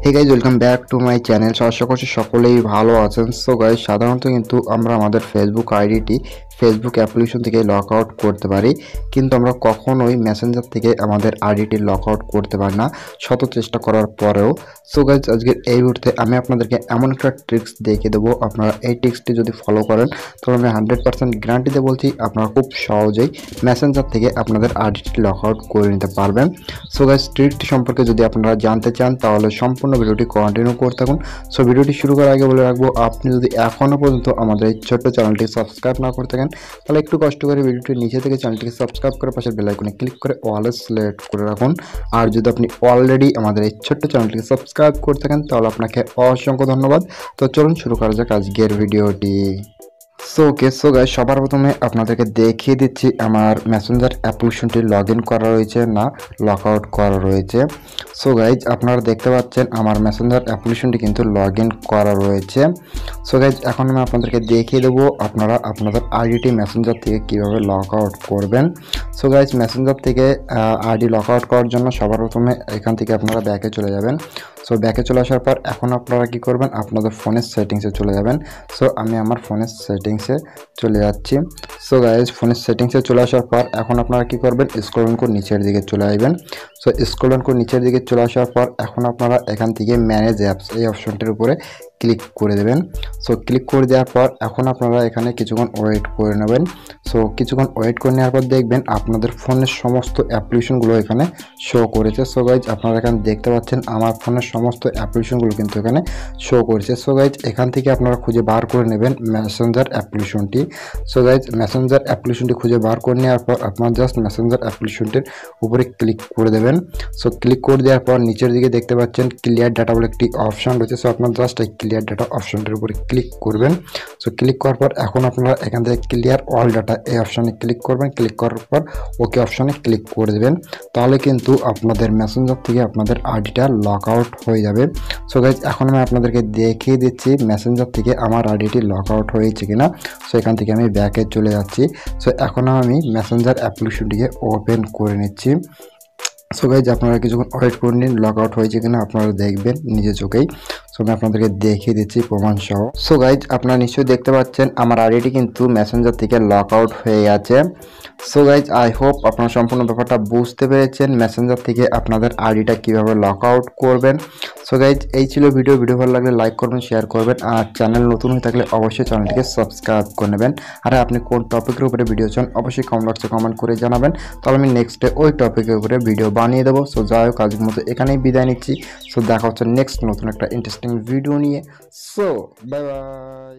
Hey guys welcome back to my channel. আশা করছি সকলেই ভালো আছেন। সো গাইজ সাধারণত কিন্তু আমরা আমাদের ফেসবুক আইডিটি ফেসবুক অ্যাপ্লিকেশন থেকে লক আউট করতে পারি, কিন্তু আমরা কখনোই মেসেঞ্জার থেকে আমাদের আইডিটি লক আউট করতে পারি না শত চেষ্টা করার পরেও। সো গাইজ আজকের এই ভিডিওতে আমি আপনাদেরকে এমন একটা ট্রিক্স দেখিয়ে দেবো, আপনারা এই ট্রিক্সটি যদি ফলো করেন তবে আমি 100% গ্যারান্টি দিয়ে বলছি আপনারা খুব সহজেই মেসেঞ্জার থেকে আপনাদের আইডিটি লক আউট করে নিতে পারবেন। সো গাইজ ট্রিকটি সম্পর্কে যদি আপনারা জানতে চান তাহলে সম্পূর্ণ ভিডিওটি কন্টিনিউ করতে থাকুন। সো ভিডিওটি শুরু করার আগে বলে রাখবো, আপনি যদি এখনও পর্যন্ত আমাদের এই ছোট্ট চ্যানেলটি সাবস্ক্রাইব না করে থাকেন তাহলে একটু কষ্ট করে ভিডিওটির নিচে থেকে চ্যানেলটিকে সাবস্ক্রাইব করে পাশের বেল আইকনে ক্লিক করে অল সিলেক্ট করে রাখুন। আর যদি আপনি অলরেডি আমাদের এই ছোট্ট চ্যানেলটিকে সাবস্ক্রাইব করে থাকেন তাহলে আপনাকে অসংখ্য ধন্যবাদ। তো চলুন শুরু করা যাক আজকের ভিডিওটি। সো গাইজ সবার প্রথমে আপনাদেরকে দেখিয়ে দিচ্ছি আমার মেসেঞ্জার অ্যাপ্লিকেশনটি লগ ইন করা রয়েছে না লক আউট করা রয়েছে। সো গাইজ আপনারা দেখতে পাচ্ছেন আমার মেসেঞ্জার অ্যাপ্লিকেশনটি কিন্তু লগ ইন করা রয়েছে। সো গাইজ এখন আমি আপনাদেরকে দেখিয়ে দেবো আপনারা আপনাদের আইডিটি মেসেঞ্জার থেকে কীভাবে লক আউট করবেন। সো গাইজ মেসেঞ্জার থেকে আইডি লক আউট করার জন্য সবার প্রথমে এখান থেকে আপনারা ব্যাকে চলে যাবেন। সো ব্যাকে চলে আসার পর এখন আপনারা কী করবেন, আপনাদের ফোনের সেটিংসে চলে যাবেন। সো আমি আমার ফোনের সেটিংসে চলে যাচ্ছি। সো গাইজ ফোনের সেটিংসে চলে আসার পর এখন আপনারা কী করবেন, স্ক্রল ডাউন করে নিচের দিকে চলে আসবেন। সো স্ক্রল ডাউন করে নিচের দিকে চলে আসার পর এখন আপনারা এখান থেকে ম্যানেজ অ্যাপস এই অপশনটির উপরে ক্লিক করে দেবেন। সো ক্লিক করে দেওয়ার পর এখন আপনারা এখানে কিছুক্ষণ ওয়েট করে নেবেন। সো কিছুক্ষণ ওয়েট করে নেওয়ার পর দেখবেন আপনাদের ফোনের সমস্ত অ্যাপ্লিকেশনগুলো এখানে শো করেছে। সো গাইজ আপনারা এখানে দেখতে পাচ্ছেন আমার ফোনের সমস্ত অ্যাপ্লিকেশনগুলো কিন্তু এখানে শো করেছে। সো গাইজ এখান থেকে আপনারা খুঁজে বার করে নেবেন মেসেঞ্জার অ্যাপ্লিকেশনটি। সো গাইজ মেসেঞ্জার অ্যাপ্লিকেশনটি খুঁজে বার করে নেওয়ার পর আপনারা জাস্ট মেসেঞ্জার অ্যাপ্লিকেশনটির উপরে ক্লিক করে দেবেন। সো ক্লিক করে দেওয়ার পর নিচের দিকে দেখতে পাচ্ছেন ক্লিয়ার ডাটা বলে একটি অপশান রয়েছে। সো আপনারা জাস্ট এই ক্লিয়ার ডাটা অপশনটির উপরে ক্লিক করবেন। সো ক্লিক করার পর এখন আপনারা এখান থেকে ক্লিয়ার অল ডাটা এই অপশানে ক্লিক করবেন। ক্লিক করার পর ওকে অপশানে ক্লিক করে দেবেন। তাহলে কিন্তু আপনাদের মেসেঞ্জার থেকে আপনাদের আইডিটা লক আউট হয়ে যাবে। সো গাইজ এখন আমি আপনাদেরকে দেখিয়ে দিচ্ছি মেসেঞ্জার থেকে আমার আইডিটি লক আউট হয়েছে কিনা। সো এখান থেকে আমি ব্যাকে চলে যাচ্ছি। সো এখন আমি মেসেঞ্জার অ্যাপ্লিকেশনটিকে ওপেন করে নিচ্ছি। সো গাইজ আপনারা কিছুক্ষণ ওয়েট করে নিন, লক আউট হয়েছে কিনা আপনারা দেখবেন নিজে চোখেই। সো আমি আপনাদেরকে দেখিয়ে দিচ্ছি প্রমাণ সহ। সো গাইজ আপনারা নিশ্চয়ই দেখতে পাচ্ছেন আমার আইডিটি কিন্তু মেসেঞ্জার থেকে লক আউট হয়ে গেছে। সো গাইজ আই হোপ আপনারা সম্পূর্ণ ব্যাপারটা বুঝতে পেরেছেন মেসেঞ্জার থেকে আপনাদের আইডিটা কীভাবে লক আউট করবেন। সো গাইজ এই ছিল ভিডিও ভালো লাগলে লাইক করবেন, শেয়ার করবেন, আর চ্যানেল নতুন হয়ে থাকলে অবশ্যই চ্যানেলটিকে সাবস্ক্রাইব করে নেবেন। আর আপনি কোন টপিকের উপরে ভিডিও চান অবশ্যই কমেন্ট বক্সে কমেন্ট করে জানাবেন, তাহলে আমি নেক্সটে ওই টপিকের উপরে ভিডিও বানিয়ে দেবো। সো যাই হোক আজকের মতো এখানেই বিদায় নিচ্ছি। সো দেখা হচ্ছে নেক্সট নতুন একটা ইন্টারেস্টিং ভিডিও নিয়ে। So bye bye.